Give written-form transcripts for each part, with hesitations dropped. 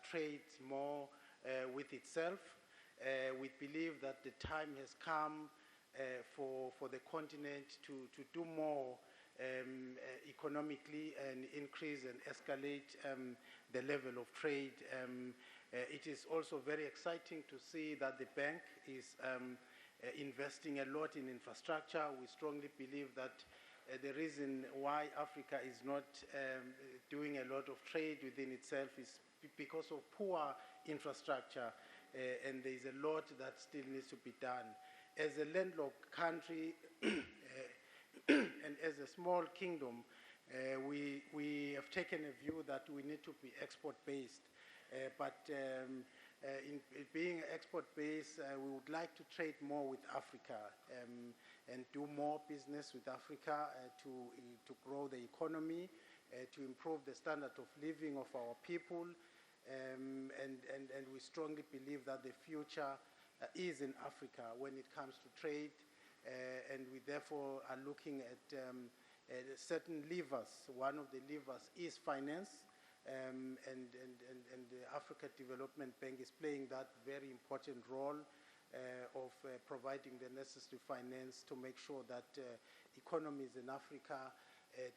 trades more with itself. We believe that the time has come for the continent to do more economically and increase and escalate the level of trade. It is also very exciting to see that the bank is investing a lot in infrastructure. We strongly believe that the reason why Africa is not doing a lot of trade within itself is because of poor infrastructure, and there is a lot that still needs to be done. As a landlocked country and as a small kingdom, we have taken a view that we need to be export-based. But in being export-based, we would like to trade more with Africa and do more business with Africa to grow the economy, to improve the standard of living of our people. And we strongly believe that the future is in Africa when it comes to trade. And we therefore are looking at certain levers. One of the levers is finance. And the Africa Development Bank is playing that very important role of providing the necessary finance to make sure that economies in Africa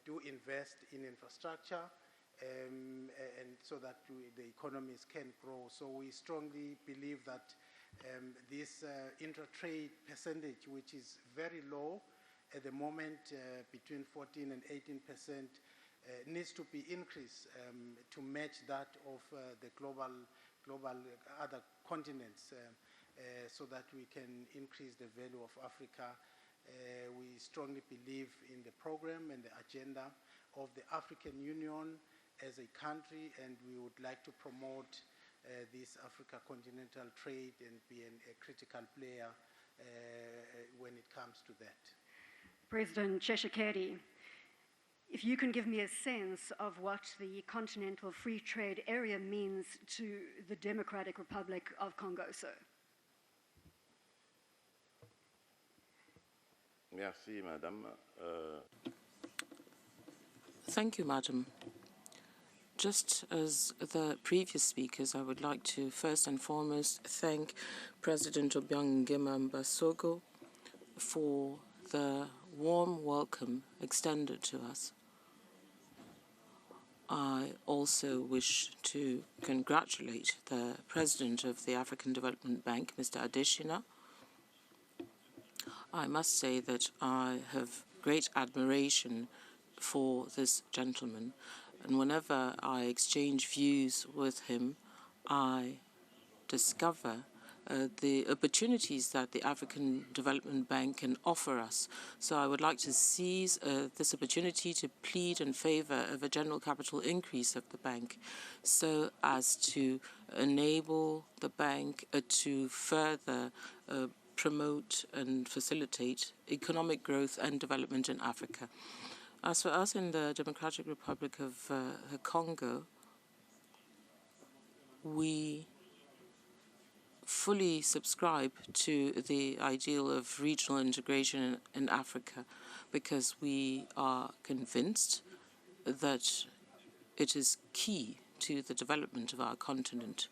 do invest in infrastructure and so that the economies can grow. So we strongly believe that this intra-trade percentage, which is very low at the moment, between 14 and 18%, needs to be increased to match that of the global other continents, so that we can increase the value of Africa. We strongly believe in the program and the agenda of the African Union as a country, and we would like to promote this Africa continental trade and be a critical player when it comes to that. President Tshisekedi, if you can give me a sense of what the Continental Free Trade Area means to the Democratic Republic of Congo, sir. Merci, Madame. Thank you, Madam. Just as the previous speakers, I would like to first and foremost thank President Obiang Nguema Mbasogo for the warm welcome extended to us. I also wish to congratulate the President of the African Development Bank, Mr. Adesina. I must say that I have great admiration for this gentleman, and whenever I exchange views with him, I discover the opportunities that the African Development Bank can offer us. So I would like to seize this opportunity to plead in favor of a general capital increase of the bank so as to enable the bank to further promote and facilitate economic growth and development in Africa. As for us in the Democratic Republic of Congo, we fully subscribe to the ideal of regional integration in Africa because we are convinced that it is key to the development of our continent.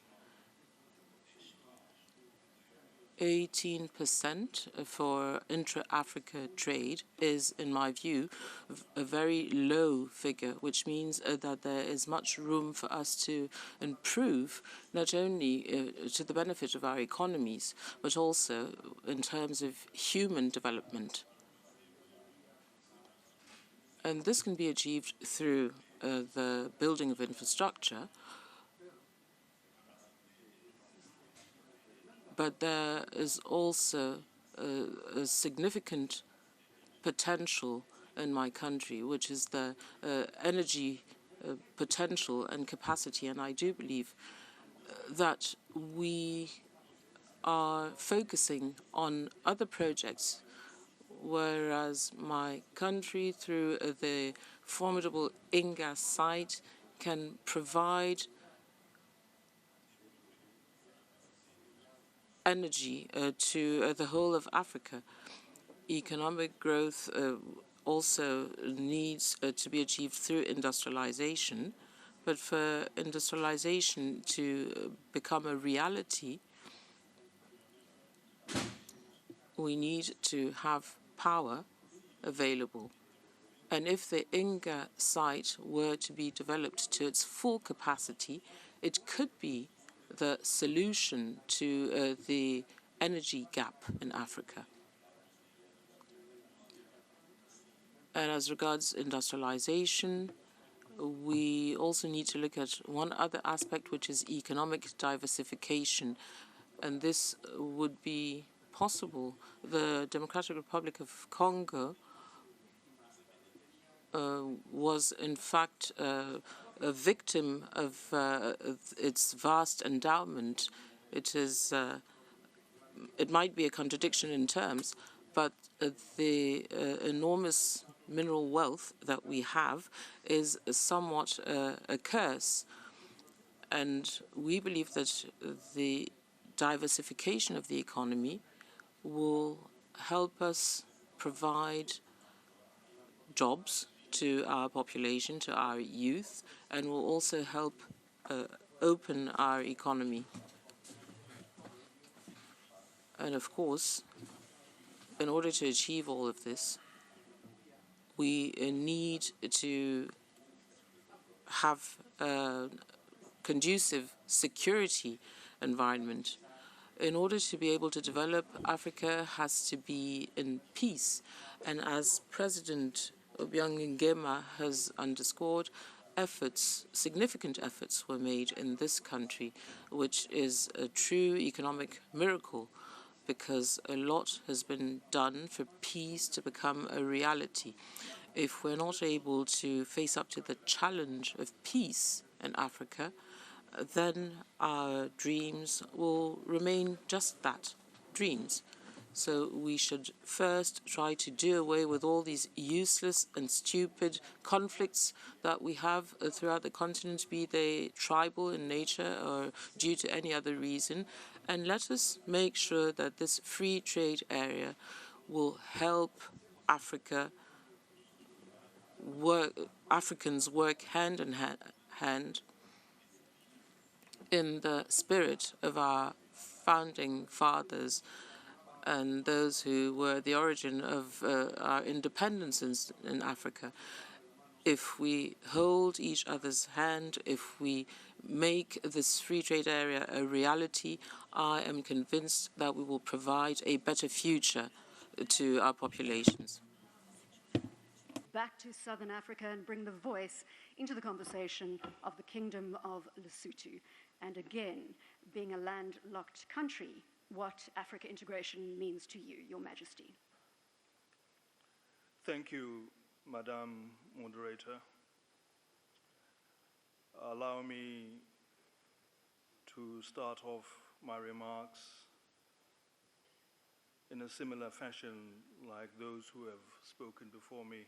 18% for intra-Africa trade is, in my view, a very low figure, which means that there is much room for us to improve, not only to the benefit of our economies, but also in terms of human development. And this can be achieved through the building of infrastructure, but there is also a significant potential in my country, which is the energy potential and capacity. And I do believe that we are focusing on other projects, whereas my country, through the formidable Inga site, can provide energy to the whole of Africa. Economic growth also needs to be achieved through industrialization, But for industrialization to become a reality, we need to have power available. And if the Inga site were to be developed to its full capacity, it could be the solution to the energy gap in Africa. And as regards industrialization, we also need to look at one other aspect, which is economic diversification. And this would be possible. The Democratic Republic of Congo was, in fact, a victim of its vast endowment. It might be a contradiction in terms, but the enormous mineral wealth that we have is somewhat a curse. And we believe that the diversification of the economy will help us provide jobs to our population, to our youth, and will also help open our economy. And of course, in order to achieve all of this, we need to have a conducive security environment. In order to be able to develop, Africa has to be in peace. And as President Obiang Nguema has underscored, significant efforts were made in this country, which is a true economic miracle, because a lot has been done for peace to become a reality. If we're not able to face up to the challenge of peace in Africa, then our dreams will remain just that, dreams. So we should first try to do away with all these useless and stupid conflicts that we have throughout the continent, be they tribal in nature or due to any other reason. And let us make sure that this free trade area will help Africans work hand in hand in the spirit of our founding fathers and those who were the origin of our independence in Africa. If we hold each other's hand, if we make this free trade area a reality, I am convinced that we will provide a better future to our populations. Back to Southern Africa and bring the voice into the conversation of the Kingdom of Lesotho. And again, being a landlocked country, what Africa integration means to you, Your Majesty. Thank you, Madam Moderator. Allow me to start off my remarks in a similar fashion like those who have spoken before me,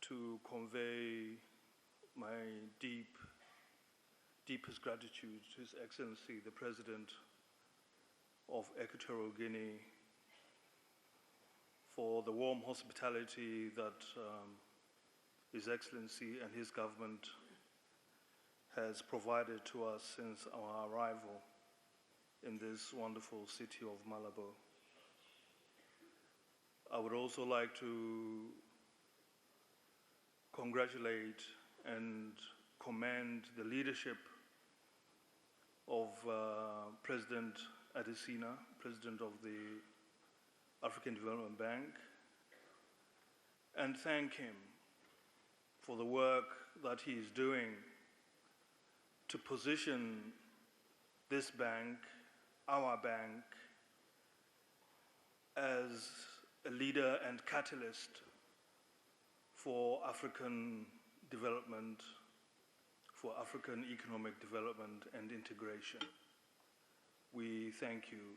to convey my deepest gratitude to His Excellency, the President of Equatorial Guinea, for the warm hospitality that His Excellency and his government has provided to us since our arrival in this wonderful city of Malabo. I would also like to congratulate and commend the leadership of President Adesina, President of the African Development Bank, and thank him for the work that he is doing to position this bank, our bank, as a leader and catalyst for African development, for African economic development and integration. We thank you.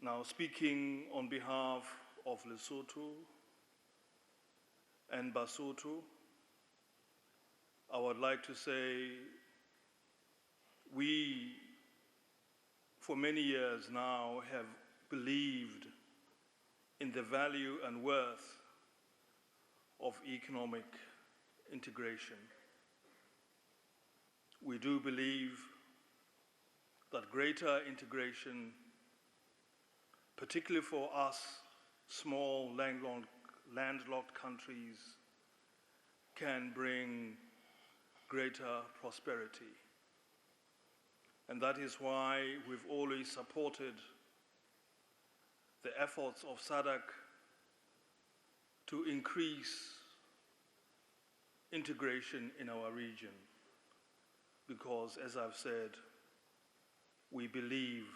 Now, speaking on behalf of Lesotho and Basotho, I would like to say we, for many years now, have believed in the value and worth of economic integration. We do believe that greater integration, particularly for us small landlocked countries, can bring greater prosperity. And that is why we've always supported the efforts of SADC to increase integration in our region. Because, as I've said, we believe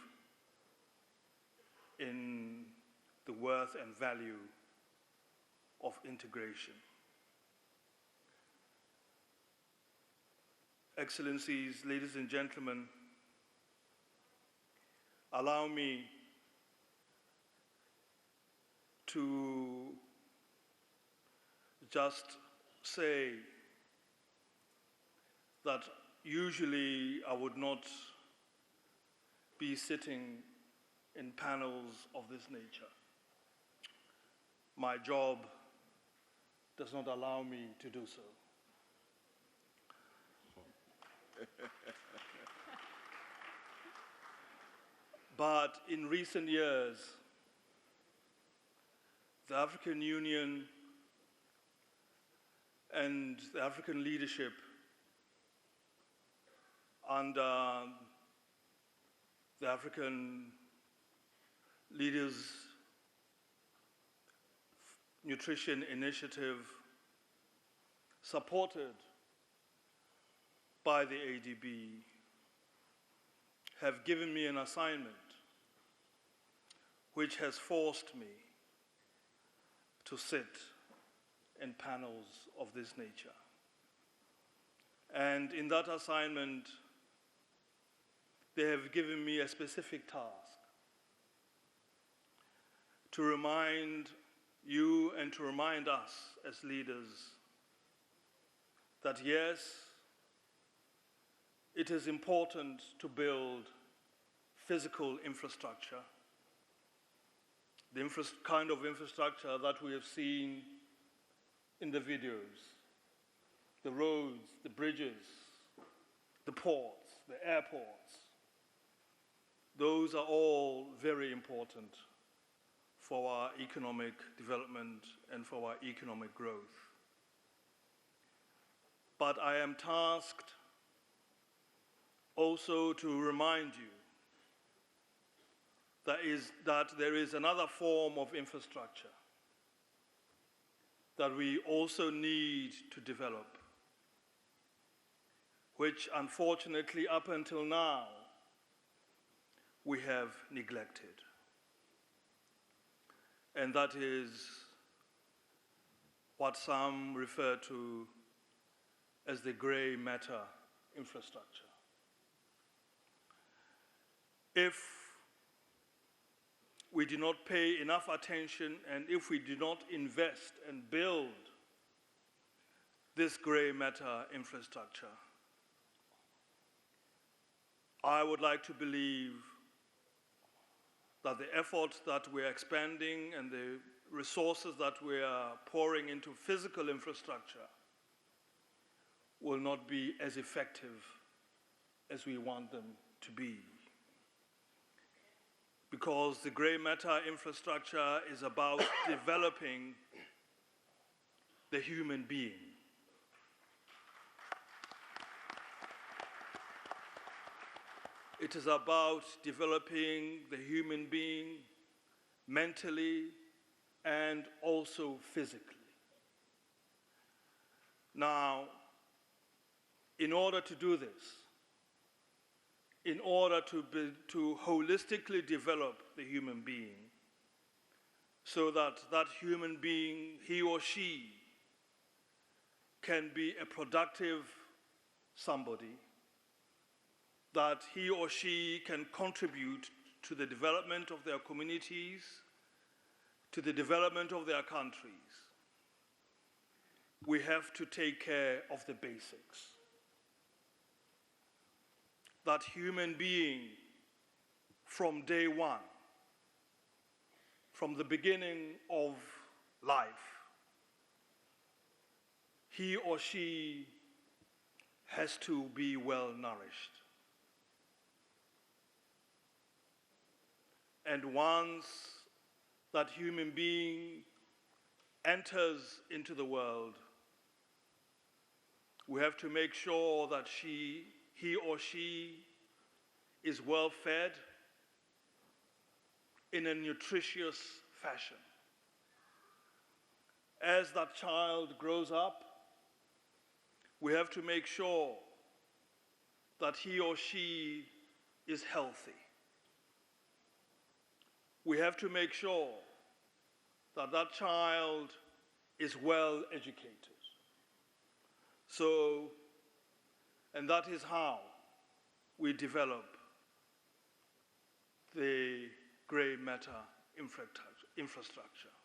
in the worth and value of integration. Excellencies, ladies and gentlemen, allow me to just say that usually I would not be sitting in panels of this nature. My job does not allow me to do so. But in recent years, the African Union and the African leadership under the African Leaders Nutrition Initiative, supported by the ADB, have given me an assignment which has forced me to sit in panels of this nature. And in that assignment, they have given me a specific task to remind you and to remind us as leaders that yes, it is important to build physical infrastructure, the kind of infrastructure that we have seen in the videos, the roads, the bridges, the ports, the airports. Those are all very important for our economic development and for our economic growth. But I am tasked also to remind you that there is another form of infrastructure that we also need to develop, which unfortunately up until now we have neglected. And that is what some refer to as the grey matter infrastructure. If we do not pay enough attention and if we do not invest and build this grey matter infrastructure, I would like to believe that the efforts that we are expanding and the resources that we are pouring into physical infrastructure will not be as effective as we want them to be. Because the grey matter infrastructure is about developing the human being. It is about developing the human being mentally and also physically. Now, in order to do this, in order to holistically develop the human being, so that that human being, he or she, can be a productive somebody, that he or she can contribute to the development of their communities, to the development of their countries, we have to take care of the basics. That human being, from day one, from the beginning of life, he or she has to be well nourished. And once that human being enters into the world, we have to make sure that he or she is well fed in a nutritious fashion. As that child grows up, we have to make sure that he or she is healthy. We have to make sure that that child is well educated. So, and that is how we develop the grey matter infrastructure.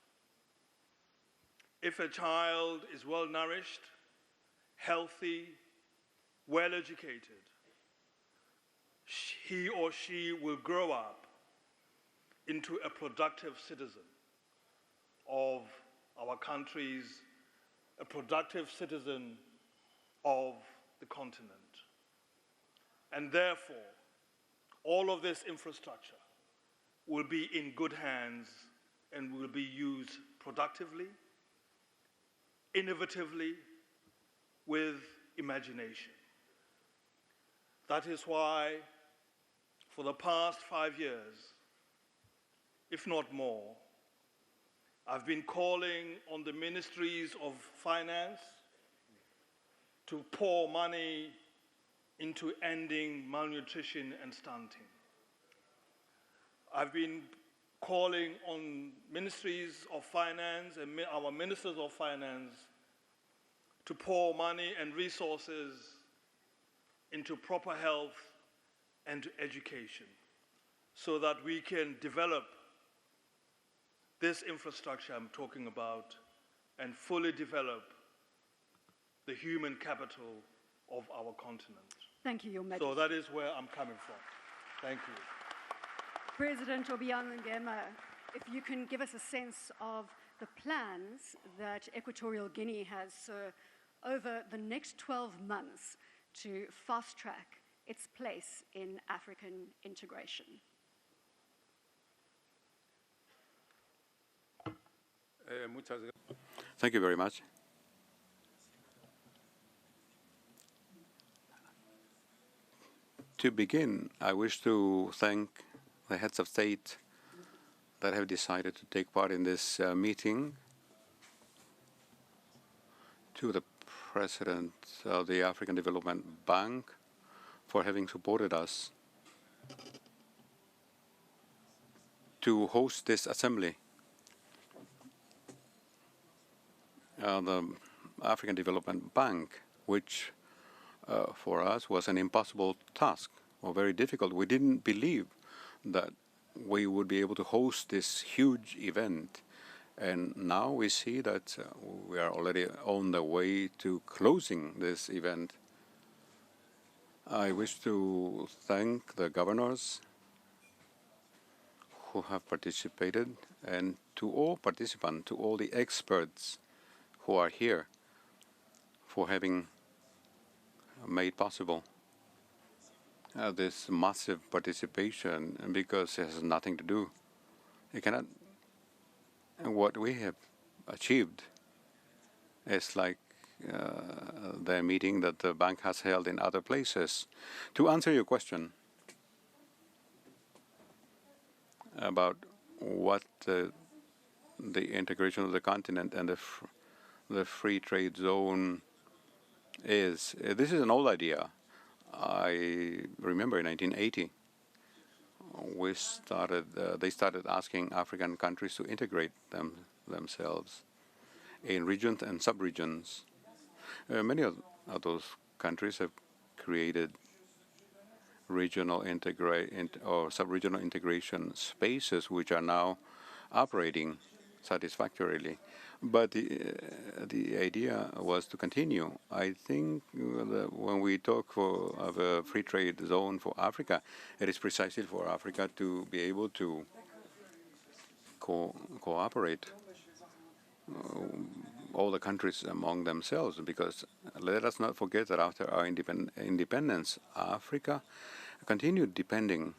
If a child is well nourished, healthy, well educated, he or she will grow up into a productive citizen of our countries, a productive citizen of the continent. And therefore, all of this infrastructure will be in good hands and will be used productively, innovatively, with imagination. That is why, for the past 5 years, if not more, I've been calling on the ministries of finance to pour money into ending malnutrition and stunting. I've been calling on ministries of finance and our ministers of finance to pour money and resources into proper health and education so that we can develop this infrastructure I'm talking about and fully develop the human capital of our continent. Thank you, Your Majesty. So that is where I'm coming from. Thank you. President Obiang Nguema, if you can give us a sense of the plans that Equatorial Guinea has over the next 12 months to fast-track its place in African integration. Thank you very much. To begin, I wish to thank the heads of state that have decided to take part in this meeting, to the President of the African Development Bank for having supported us to host this assembly. The African Development Bank, which for us was an impossible task or very difficult. We didn't believe that we would be able to host this huge event. And now we see that we are already on the way to closing this event. I wish to thank the governors who have participated and to all participants, to all the experts who are here for having made possible this massive participation, because it has nothing to do. It cannot. What we have achieved is like the meeting that the bank has held in other places. To answer your question about what the integration of the continent and the free trade zone is, this is an old idea. I remember in 1980, they started asking African countries to integrate themselves in regions and sub-regions. Many of those countries have created regional or sub-regional integration spaces which are now operating satisfactorily. But the idea was to continue. I think that when we talk of a free trade zone for Africa, it is precisely for Africa to be able to cooperate all the countries among themselves, because let us not forget that after our independence, Africa continued depending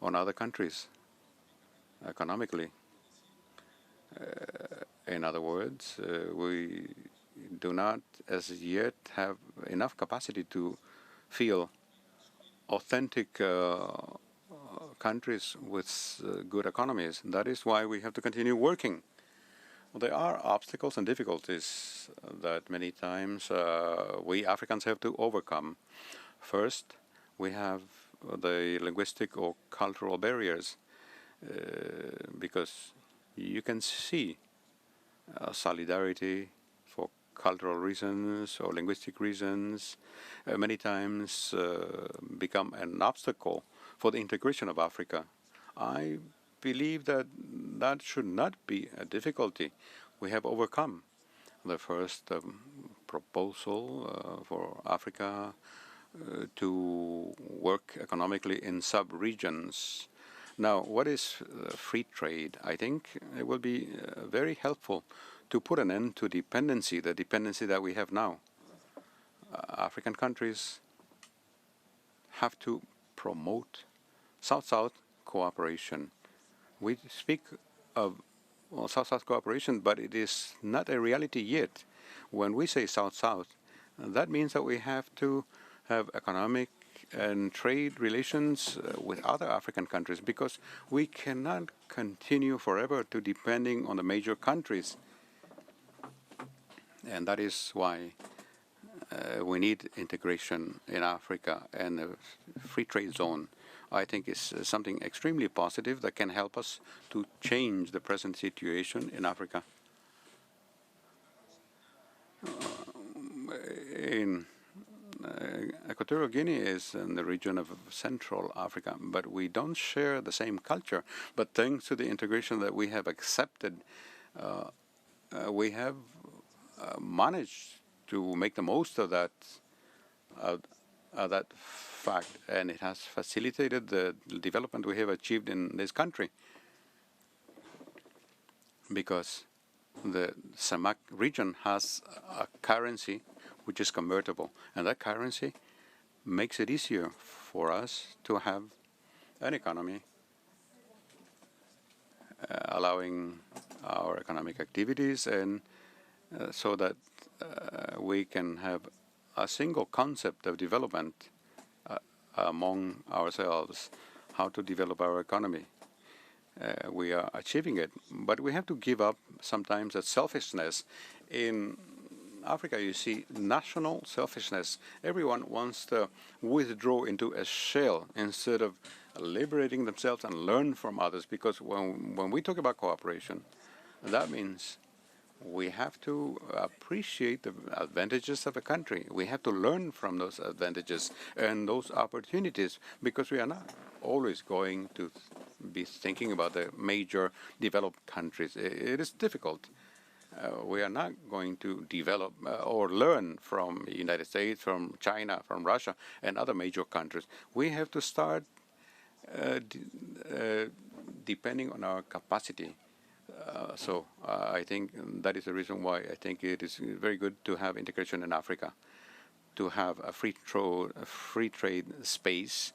on other countries economically. In other words, we do not as yet have enough capacity to feel authentic countries with good economies. That is why we have to continue working. There are obstacles and difficulties that many times we Africans have to overcome. First, we have the linguistic or cultural barriers, because you can see solidarity for cultural reasons or linguistic reasons many times become an obstacle for the integration of Africa. I believe that that should not be a difficulty. We have overcome the first proposal for Africa to work economically in sub-regions. Now, what is free trade? I think it will be very helpful to put an end to dependency, the dependency that we have now. African countries have to promote South-South cooperation. We speak of South-South cooperation, but it is not a reality yet. When we say South-South, that means that we have to have economic and trade relations with other African countries, because we cannot continue forever to depending on the major countries. And that is why we need integration in Africa, and a free trade zone, I think, is something extremely positive that can help us to change the present situation in Africa. In Equatorial Guinea is in the region of Central Africa, but we don't share the same culture. But thanks to the integration that we have accepted, we have managed to make the most of that fact, and it has facilitated the development we have achieved in this country, because the SAMAC region has a currency which is convertible, and that currency makes it easier for us to have an economy allowing our economic activities, and so that we can have a single concept of development among ourselves, how to develop our economy. We are achieving it, but we have to give up sometimes that selfishness. In Africa, you see national selfishness. Everyone wants to withdraw into a shell instead of liberating themselves and learn from others, because when we talk about cooperation, that means we have to appreciate the advantages of a country. We have to learn from those advantages and those opportunities, because we are not always going to be thinking about the major developed countries. It is difficult. We are not going to develop or learn from the United States, from China, from Russia, and other major countries. We have to start depending on our capacity. So I think that is the reason why I think it is very good to have integration in Africa, to have a free trade space,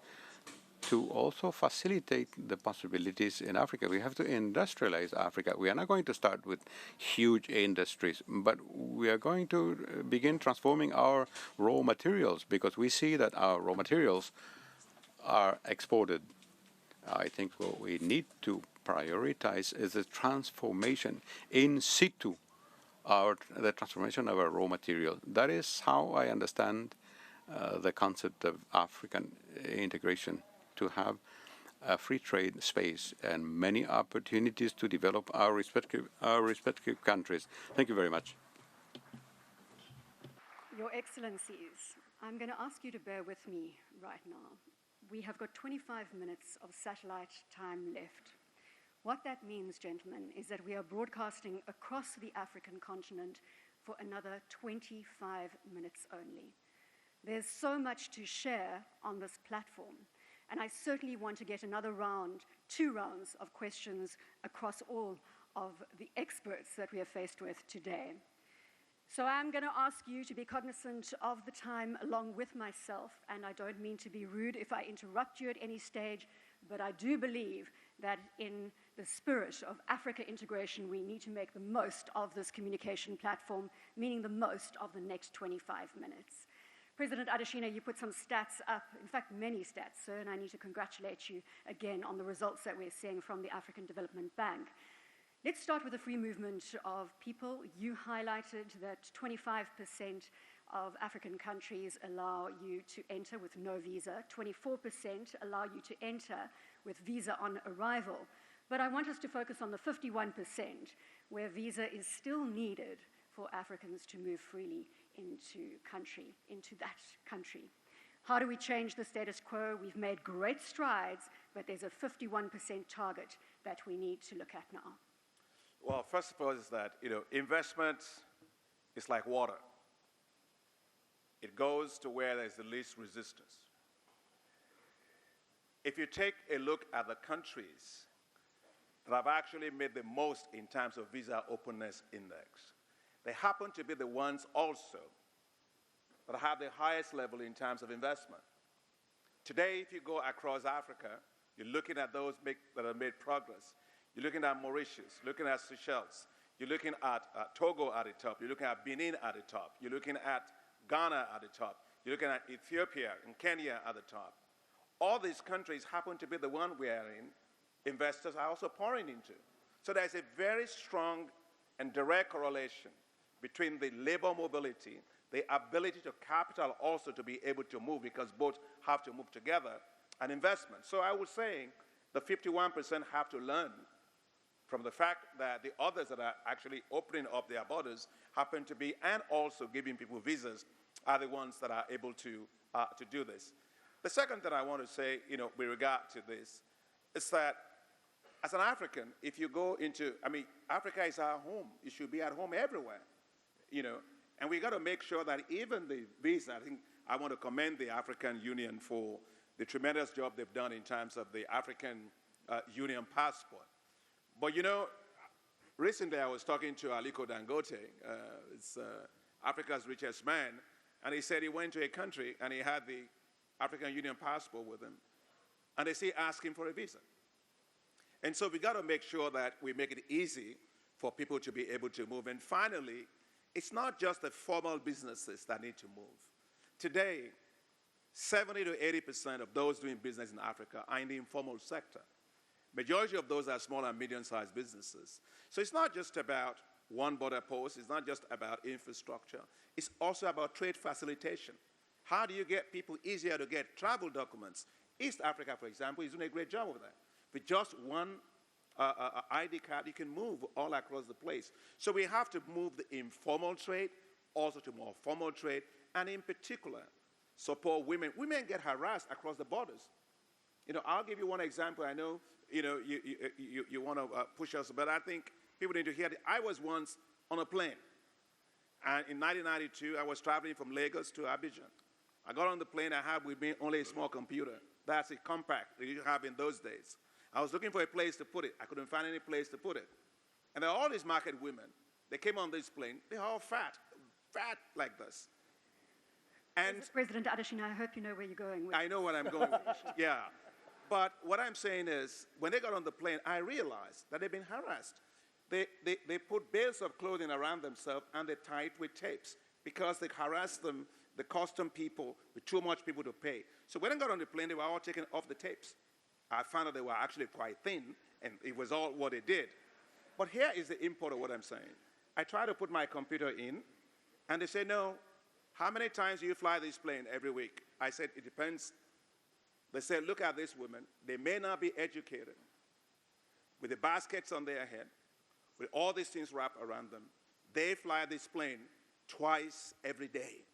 to also facilitate the possibilities in Africa. We have to industrialize Africa. We are not going to start with huge industries, but we are going to begin transforming our raw materials, because we see that our raw materials are exported. I think what we need to prioritize is the transformation in situ, the transformation of our raw material. That is how I understand the concept of African integration, to have a free trade space and many opportunities to develop our respective countries. Thank you very much. Your Excellencies, I'm going to ask you to bear with me right now. We have got 25 minutes of satellite time left. What that means, gentlemen, is that we are broadcasting across the African continent for another 25 minutes only. There's so much to share on this platform, and I certainly want to get another round, 2 rounds of questions across all of the experts that we are faced with today. So I'm going to ask you to be cognizant of the time along with myself, and I don't mean to be rude if I interrupt you at any stage, but I do believe that in the spirit of Africa integration, we need to make the most of this communication platform, meaning the most of the next 25 minutes. President Adesina, you put some stats up, in fact, many stats, sir, and I need to congratulate you again on the results that we're seeing from the African Development Bank. Let's start with the free movement of people. You highlighted that 25% of African countries allow you to enter with no visa, 24% allow you to enter with visa on arrival. But I want us to focus on the 51% where visa is still needed for Africans to move freely into that country. How do we change the status quo? We've made great strides, but there's a 51% target that we need to look at now. Well, first of all, is that, investment is like water. It goes to where there's the least resistance. If you take a look at the countries that have actually made the most in terms of visa openness index, they happen to be the ones also that have the highest level in terms of investment. Today, if you go across Africa, you're looking at those that have made progress. You're looking at Mauritius, looking at Seychelles, you're looking at Togo at the top, you're looking at Benin at the top, you're looking at Ghana at the top, you're looking at Ethiopia and Kenya at the top. All these countries happen to be the one wherein investors are also pouring into. So there's a very strong and direct correlation between the labor mobility, the ability to capital also to be able to move, because both have to move together, and investment. So I was saying the 51% have to learn from the fact that the others that are actually opening up their borders happen to be, and also giving people visas, are the ones that are able to do this. The second thing I want to say, with regard to this, is that as an African, if you go into, Africa is our home. It should be at home everywhere, and we got to make sure that even the visa, I think I want to commend the African Union for the tremendous job they've done in terms of the African Union passport. But recently I was talking to Aliko Dangote, it's Africa's richest man, and he said he went to a country and he had the African Union passport with him, and they say ask him for a visa. And so we got to make sure that we make it easy for people to be able to move. And finally, it's not just the formal businesses that need to move. Today, 70 to 80% of those doing business in Africa are in the informal sector. Majority of those are small and medium-sized businesses. So it's not just about one border post, it's not just about infrastructure, it's also about trade facilitation. How do you get people easier to get travel documents? East Africa, for example, is doing a great job of that. With just one ID card, you can move all across the place. So we have to move the informal trade also to more formal trade, and in particular, support women. Women get harassed across the borders. I'll give you one example. I know, you want to push us, but I think people need to hear it. I was once on a plane, and in 1992, I was traveling from Lagos to Abidjan. I got on the plane, I had with me only a small computer. That's a compact that you have in those days. I was looking for a place to put it. I couldn't find any place to put it. And there are all these market women. They came on this plane. They're all fat like this. And President Adesina, I hope you know where you're going with. I know what I'm going with, yeah. But what I'm saying is, when they got on the plane, I realized that they've been harassed. They put bales of clothing around themselves and they tie it with tapes because they harassed them, the custom people, with too much people to pay. So when they got on the plane, they were all taken off the tapes. I found out they were actually quite thin, and it was all what they did. But here is the import of what I'm saying. I try to put my computer in, and they say, no, how many times do you fly this plane every week? I said, it depends. They said, look at these women. They may not be educated, with the baskets on their head, with all these things wrapped around them. They fly this plane twice every day.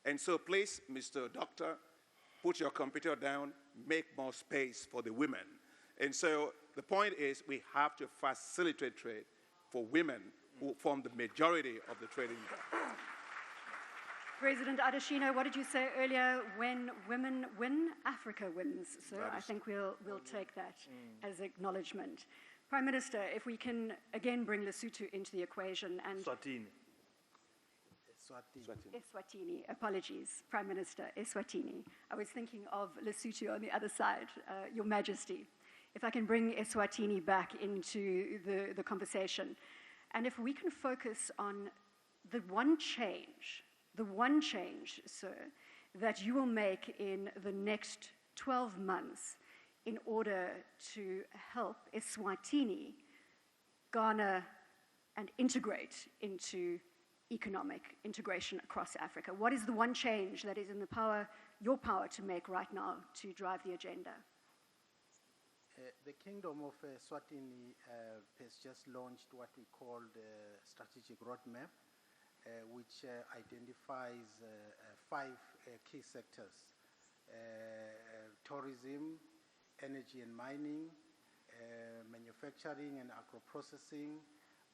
And so please, Mr. Doctor, put your computer down, make more space for the women. And so the point is we have to facilitate trade for women who form the majority of the trading bloc. President Adesina, what did you say earlier? When women win, Africa wins. So I think we'll take that as acknowledgement. Prime Minister, if we can again bring Lesotho into the equation and Swatini. Eswatini. Eswatini, apologies, Prime Minister, Eswatini. I was thinking of Lesotho on the other side, Your Majesty. If I can bring Eswatini back into the conversation, and if we can focus on the one change, sir, that you will make in the next 12 months in order to help Eswatini garner and integrate into economic integration across Africa. What is the one change that is in your power to make right now to drive the agenda? The Kingdom of Eswatini has just launched what we call the strategic roadmap, which identifies 5 key sectors: tourism, energy and mining, manufacturing and agro-processing,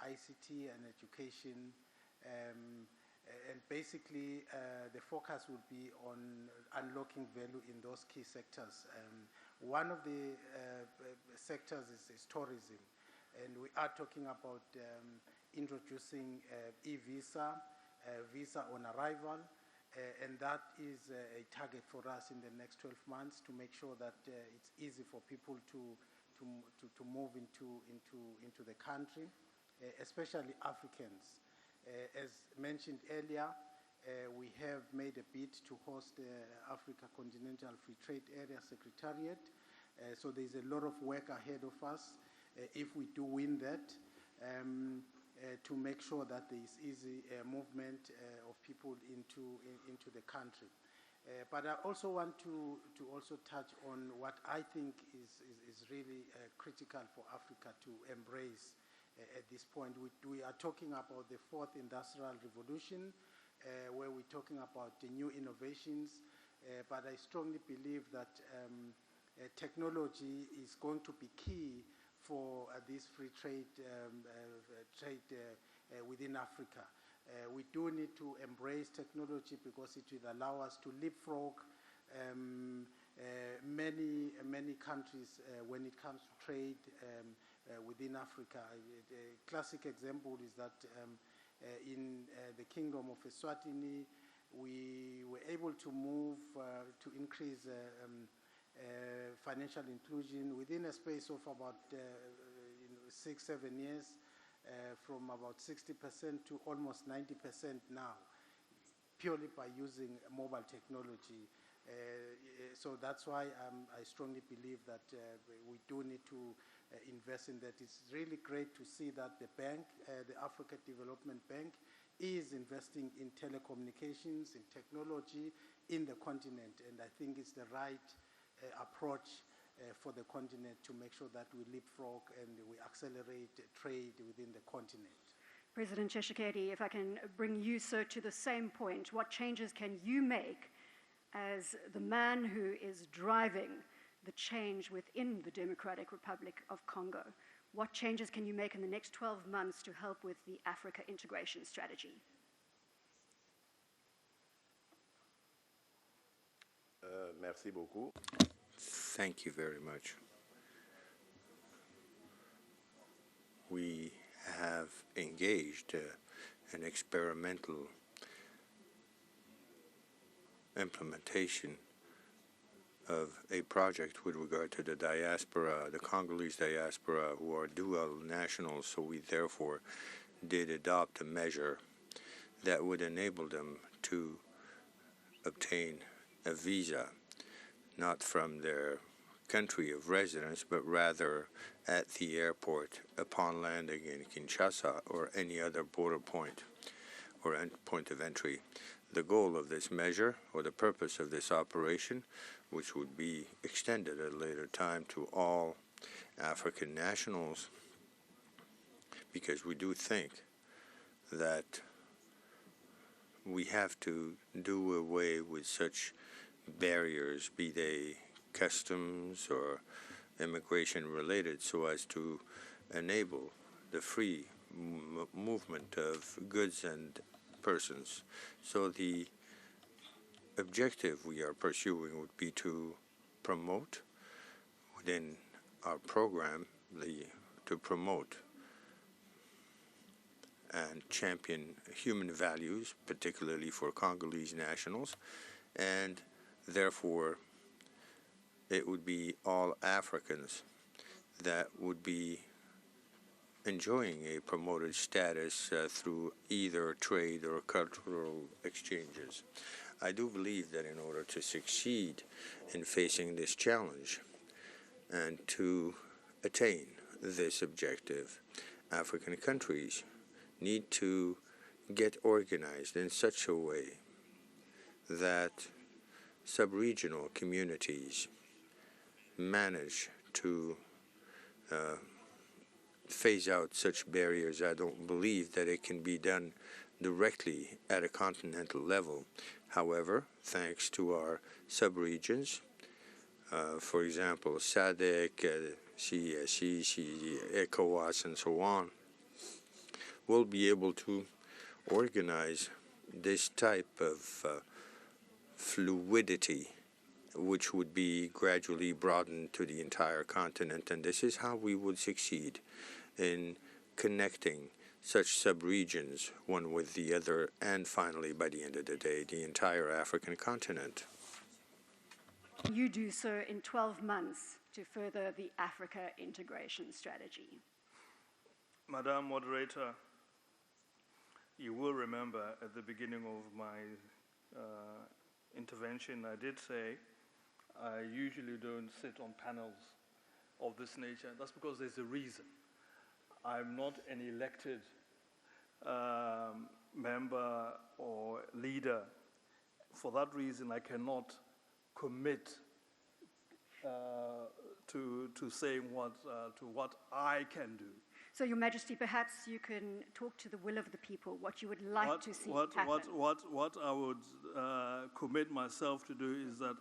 ICT and education, and basically the focus will be on unlocking value in those key sectors. One of the sectors is tourism, and we are talking about introducing e-visa, visa on arrival, and that is a target for us in the next 12 months to make sure that it's easy for people to move into the country, especially Africans. As mentioned earlier, we have made a bid to host the Africa Continental Free Trade Area Secretariat. So there's a lot of work ahead of us if we do win that, to make sure that there is easy movement of people into the country. But I also want to also touch on what I think is really critical for Africa to embrace at this point. We are talking about the 4th Industrial Revolution, where we're talking about the new innovations, but I strongly believe that technology is going to be key for this free trade within Africa. We do need to embrace technology because it will allow us to leapfrog many countries when it comes to trade within Africa. A classic example is that in the Kingdom of Eswatini, we were able to move to increase financial inclusion within a space of about 6-7 years, from about 60% to almost 90% now, purely by using mobile technology. So that's why I strongly believe that we do need to invest in that. It's really great to see that the bank, the Africa Development Bank, is investing in telecommunications, in technology, in the continent. And I think it's the right approach for the continent to make sure that we leapfrog and we accelerate trade within the continent. President Tshisekedi, if I can bring you, sir, to the same point, what changes can you make as the man who is driving the change within the Democratic Republic of Congo? What changes can you make in the next 12 months to help with the Africa integration strategy? Merci beaucoup. Thank you very much. We have engaged an experimental implementation of a project with regard to the diaspora, the Congolese diaspora, who are dual nationals, so we therefore did adopt a measure that would enable them to obtain a visa, not from their country of residence, but rather at the airport upon landing in Kinshasa or any other border point or point of entry. The goal of this measure, or the purpose of this operation, which would be extended at a later time to all African nationals, because we do think that we have to do away with such barriers, be they customs or immigration related, so as to enable the free movement of goods and persons. So the objective we are pursuing would be to promote within our program to promote and champion human values, particularly for Congolese nationals, and therefore it would be all Africans that would be enjoying a promoted status through either trade or cultural exchanges. I do believe that in order to succeed in facing this challenge and to attain this objective, African countries need to get organized in such a way that sub-regional communities manage to phase out such barriers. I don't believe that it can be done directly at a continental level. However, thanks to our sub-regions, for example, SADC, CSE, ECOWAS, and so on, we'll be able to organize this type of fluidity, which would be gradually broadened to the entire continent. And this is how we would succeed in connecting such sub-regions one with the other, and finally, by the end of the day, the entire African continent. You do so in 12 months to further the Africa integration strategy. Madam Moderator, you will remember at the beginning of my intervention, I did say I usually don't sit on panels of this nature. That's because there's a reason. I'm not an elected member or leader. For that reason, I cannot commit to saying what I can do. So, Your Majesty, perhaps you can talk to the will of the people, what you would like to see happen. What I would commit myself to do is that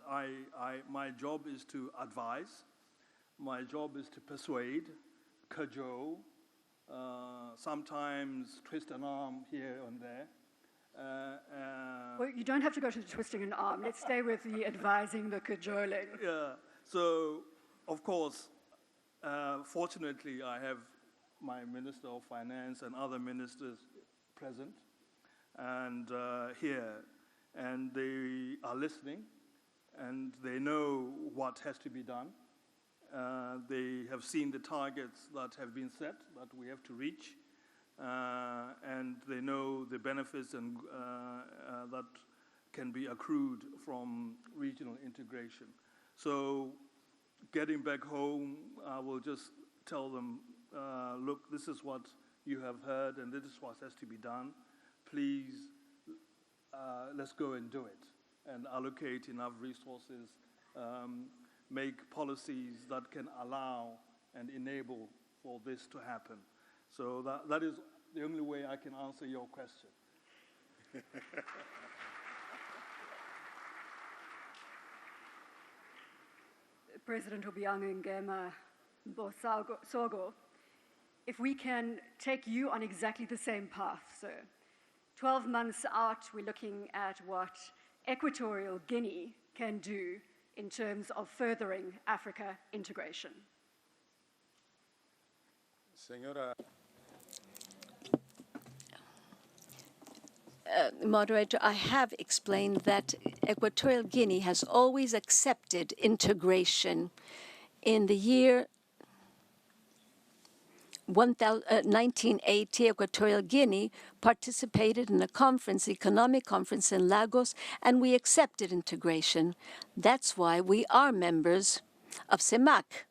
my job is to advise, my job is to persuade, cajole, sometimes twist an arm here and there. Well, you don't have to go to the twisting an arm. Let's stay with the advising, the cajoling. Yeah. So, of course, fortunately, I have my Minister of Finance and other ministers present and here, and they are listening, and they know what has to be done. They have seen the targets that have been set that we have to reach, and they know the benefits and that can be accrued from regional integration. So, getting back home, I will just tell them, look, this is what you have heard, and this is what has to be done. Please, let's go and do it, and allocate enough resources, make policies that can allow and enable for this to happen. So that is the only way I can answer your question. President Obiang Nguema Mbosogo, if we can take you on exactly the same path, sir. 12 months out, we're looking at what Equatorial Guinea can do in terms of furthering Africa integration. Senora. Moderator, I have explained that Equatorial Guinea has always accepted integration. In the year 1980, Equatorial Guinea participated in a conference, economic conference in Lagos, and we accepted integration. That's why we are members of CEMAC,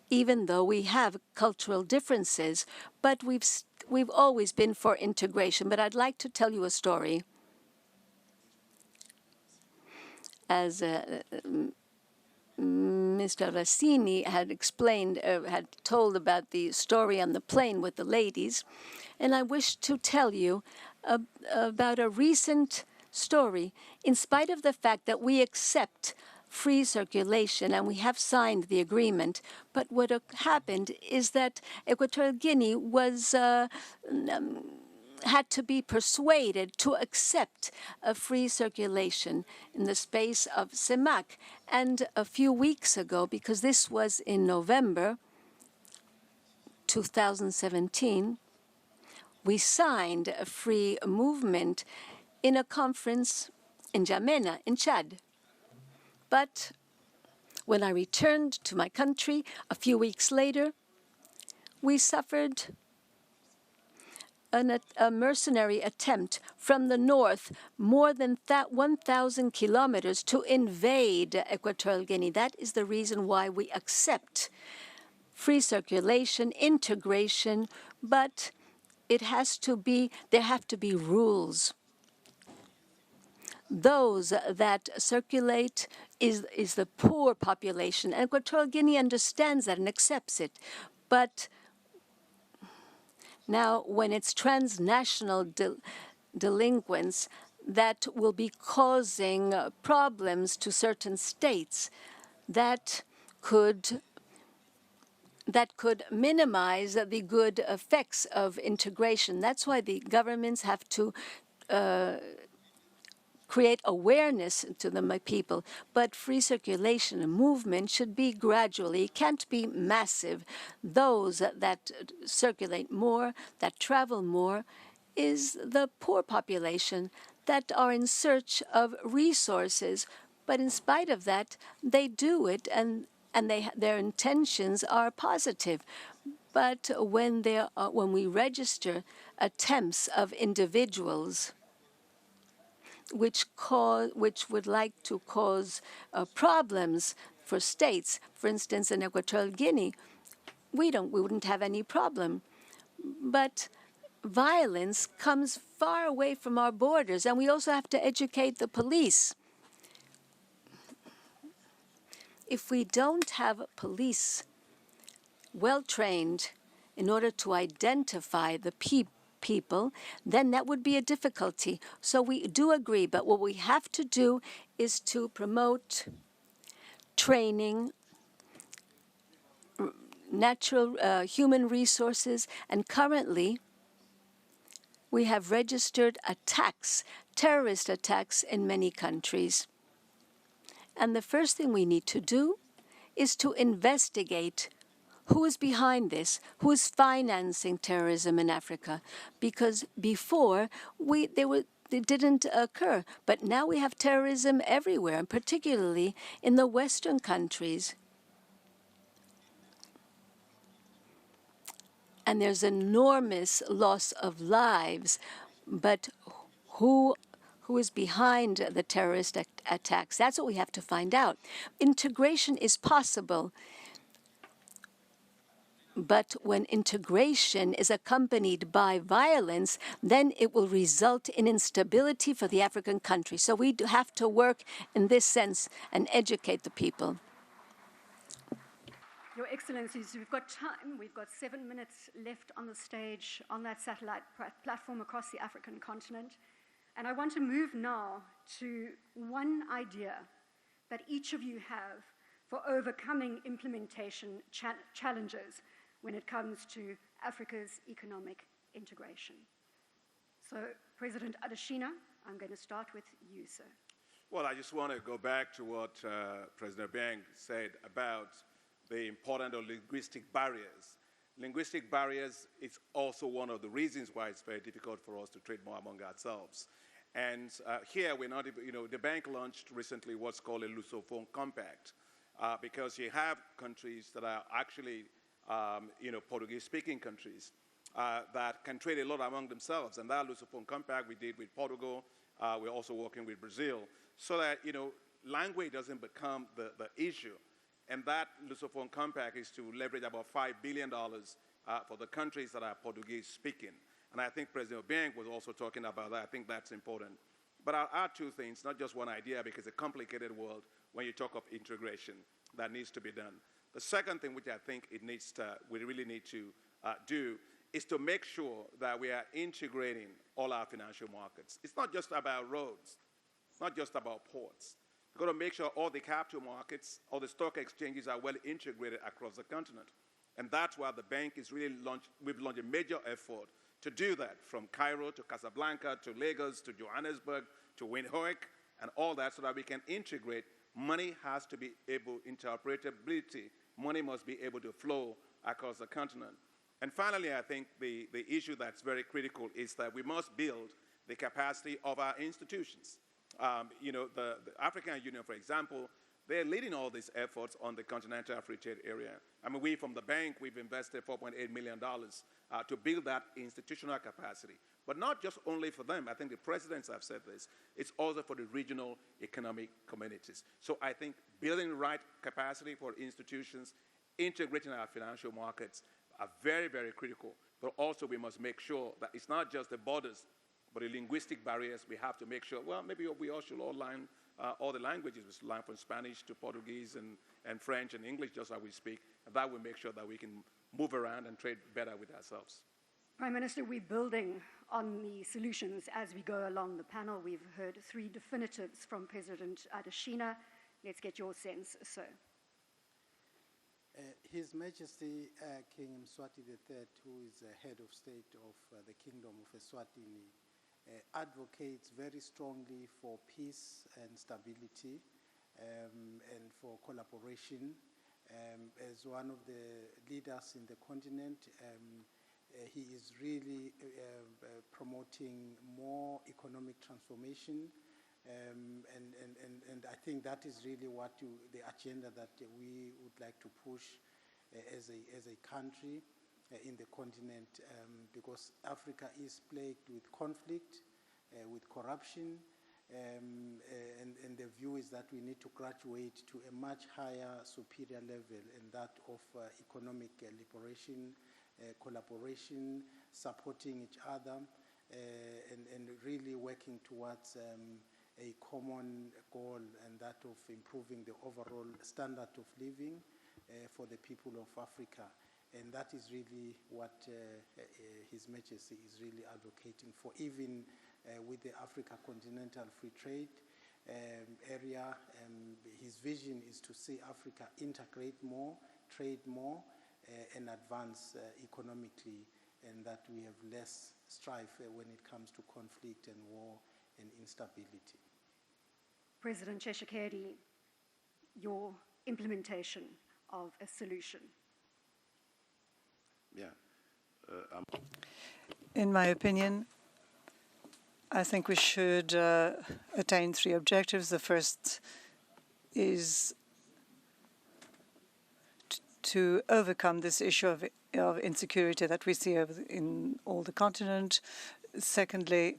even though we have cultural differences, but we've always been for integration. But I'd like to tell you a story. As Mr. Rassini had explained, had told about the story on the plane with the ladies, and I wish to tell you about a recent story. In spite of the fact that we accept free circulation and we have signed the agreement, but what happened is that Equatorial Guinea was had to be persuaded to accept a free circulation in the space of CEMAC. And a few weeks ago, because this was in November 2017, we signed a free movement in a conference in N'Djamena, in Chad. But when I returned to my country a few weeks later, we suffered a mercenary attempt from the north, more than 1,000 kilometers, to invade Equatorial Guinea. That is the reason why we accept free circulation, integration, but there have to be rules. Those that circulate is the poor population. And Equatorial Guinea understands that and accepts it. But now, when it's transnational delinquents that will be causing problems to certain states, that could minimize the good effects of integration. That's why the governments have to create awareness to the people. But free circulation and movement should be gradually, can't be massive. Those that circulate more, that travel more, is the poor population that are in search of resources. But in spite of that, they do it, and their intentions are positive. But when we register attempts of individuals which would like to cause problems for states, for instance, in Equatorial Guinea, we wouldn't have any problem. But violence comes far away from our borders, and we also have to educate the police. If we don't have police well-trained in order to identify the people, then that would be a difficulty. So we do agree, but what we have to do is to promote training, natural human resources, and currently we have registered attacks, terrorist attacks in many countries. And the first thing we need to do is to investigate who is behind this, who is financing terrorism in Africa. Because before, they didn't occur. But now we have terrorism everywhere, and particularly in the Western countries. And there's enormous loss of lives. But who is behind the terrorist attacks? That's what we have to find out. Integration is possible. But when integration is accompanied by violence, then it will result in instability for the African country. So we have to work in this sense and educate the people. Your Excellencies, we've got time. We've got 7 minutes left on the stage on that satellite platform across the African continent. And I want to move now to one idea that each of you have for overcoming implementation challenges when it comes to Africa's economic integration. So, President Adesina, I'm going to start with you, sir. Well, I just want to go back to what President Obiang said about the importance of linguistic barriers. Linguistic barriers is also one of the reasons why it's very difficult for us to trade more among ourselves. And here, we're not, the bank launched recently what's called a Lusophone Compact, because you have countries that are actually Portuguese-speaking countries that can trade a lot among themselves. And that Lusophone Compact we did with Portugal. We're also working with Brazil, so that, language doesn't become the issue. And that Lusophone Compact is to leverage about $5 billion for the countries that are Portuguese-speaking. And I think President Obiang was also talking about that. I think that's important. But I'll add two things, not just one idea, because it's a complicated world when you talk of integration that needs to be done. The second thing which I think we really need to do is to make sure that we are integrating all our financial markets. It's not just about roads. It's not just about ports. We've got to make sure all the capital markets, all the stock exchanges are well integrated across the continent. And that's why the bank is really we've launched a major effort to do that, from Cairo to Casablanca to Lagos to Johannesburg to Windhoek and all that, so that we can integrate. Money has to be able, interoperability, money must be able to flow across the continent. And finally, I think the issue that's very critical is that we must build the capacity of our institutions. The African Union, for example, they're leading all these efforts on the continental free trade area. I mean, we from the bank, we've invested $4.8 million to build that institutional capacity. But not just only for them. I think the presidents have said this. It's also for the regional economic communities. So I think building the right capacity for institutions, integrating our financial markets are very, very critical. But also we must make sure that it's not just the borders, but the linguistic barriers. We have to make sure, well, maybe we all should all learn all the languages. We should learn from Spanish to Portuguese and French and English just as we speak. And that will make sure that we can move around and trade better with ourselves. Prime Minister, we're building on the solutions as we go along the panel. We've heard 3 definitives from President Adesina. Let's get your sense, sir. His Majesty King Mswati III, who is the head of state of the Kingdom of Eswatini, advocates very strongly for peace and stability and for collaboration. As one of the leaders in the continent, he is really promoting more economic transformation, and I think that is really what the agenda that we would like to push as a country in the continent, because Africa is plagued with conflict, with corruption, and the view is that we need to graduate to a much higher, superior level, and that of economic liberation, collaboration, supporting each other, and really working towards a common goal, and that of improving the overall standard of living for the people of Africa. And that is really what His Majesty is really advocating for, even with the Africa Continental Free Trade area. His vision is to see Africa integrate more, trade more, and advance economically, and that we have less strife when it comes to conflict and war and instability. President Tshisekedi, your implementation of a solution. Bien. In my opinion, I think we should attain 3 objectives. The first is to overcome this issue of insecurity that we see in all the continent. Secondly,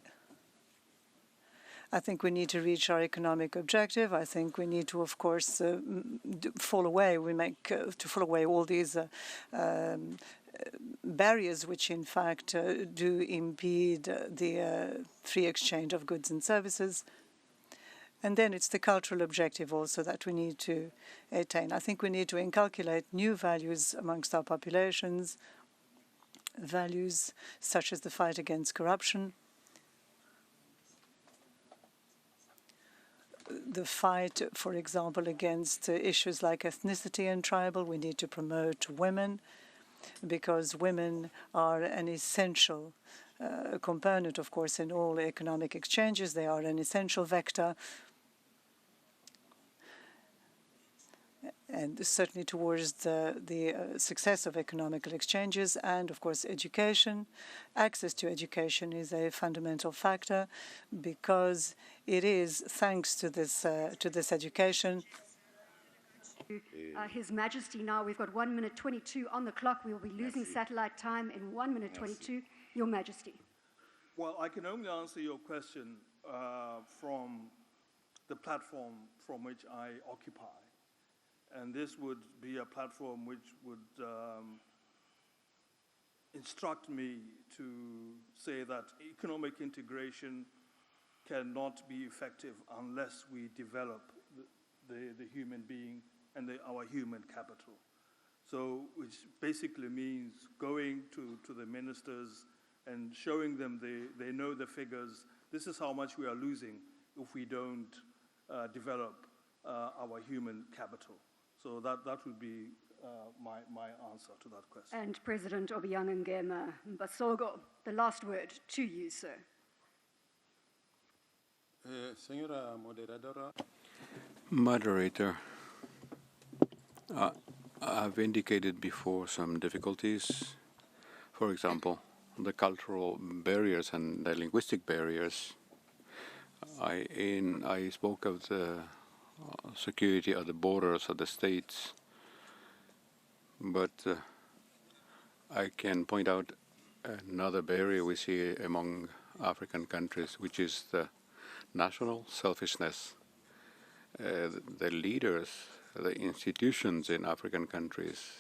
I think we need to reach our economic objective. I think we need to, of course, fall away. To fall away all these barriers which, in fact, do impede the free exchange of goods and services. And then it's the cultural objective also that we need to attain. I think we need to inculcate new values amongst our populations, values such as the fight against corruption, the fight, for example, against issues like ethnicity and tribal. We need to promote women, because women are an essential component, of course, in all economic exchanges. They are an essential vector, and certainly towards the success of economical exchanges. And, of course, education. Access to education is a fundamental factor, because it is thanks to this education. His Majesty, now we've got 1 minute 22 on the clock. We will be losing satellite time in 1 minute 22. Your Majesty. Well, I can only answer your question from the platform from which I occupy. And this would be a platform which would instruct me to say that economic integration cannot be effective unless we develop the human being and our human capital. So, which basically means going to the ministers and showing them they know the figures. This is how much we are losing if we don't develop our human capital. So that would be my answer to that question. And President Obiang Nguema Mbasogo, the last word to you, sir. Señora Moderadora. Moderator, I've indicated before some difficulties For example, the cultural barriers and the linguistic barriers. I spoke of the security at the borders of the states, but I can point out another barrier we see among African countries, which is the national selfishness. The leaders, the institutions in African countries,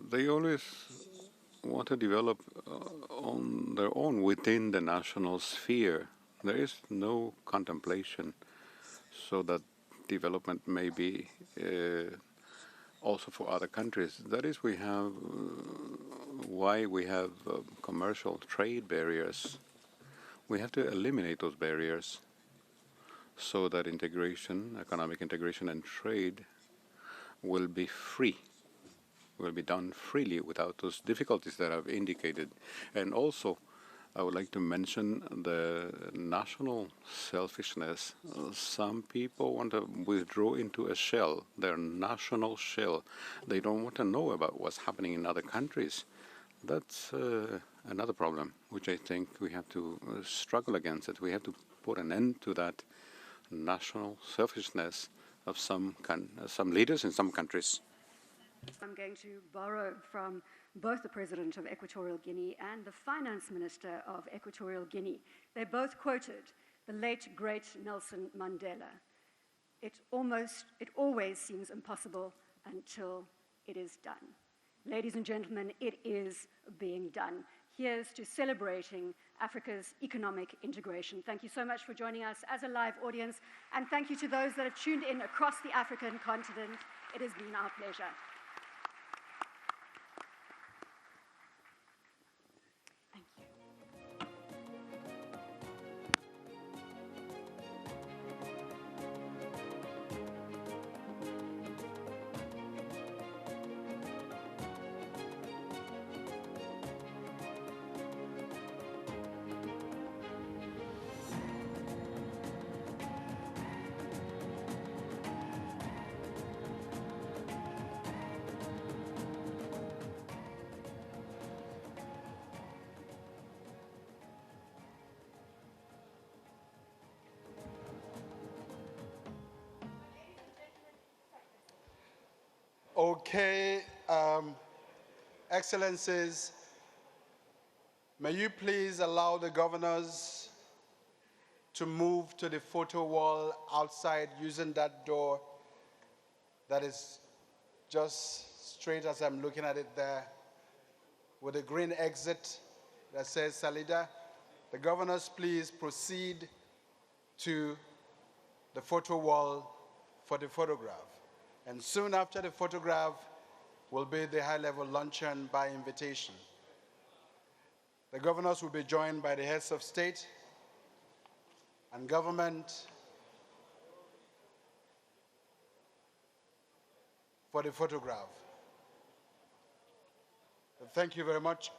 they always want to develop on their own within the national sphere. There is no contemplation so that development may be also for other countries. That is why we have commercial trade barriers. We have to eliminate those barriers so that integration, economic integration and trade will be free, will be done freely without those difficulties that I've indicated. And also, I would like to mention the national selfishness. Some people want to withdraw into a shell, their national shell. They don't want to know about what's happening in other countries. That's another problem, which I think we have to struggle against it. We have to put an end to that national selfishness of some leaders in some countries. I'm going to borrow from both the President of Equatorial Guinea and the Finance Minister of Equatorial Guinea. They both quoted the late, great Nelson Mandela. It always seems impossible until it is done. Ladies and gentlemen, it is being done. Here's to celebrating Africa's economic integration. Thank you so much for joining us as a live audience, and thank you to those that have tuned in across the African continent. It has been our pleasure. Okay, Excellencies, may you please allow the governors to move to the photo wall outside using that door that is just straight as I'm looking at it there, with a green exit that says Salida. The governors, please proceed to the photo wall for the photograph. And soon after the photograph will be the high-level luncheon by invitation. The governors will be joined by the heads of state and government for the photograph. Thank you very much.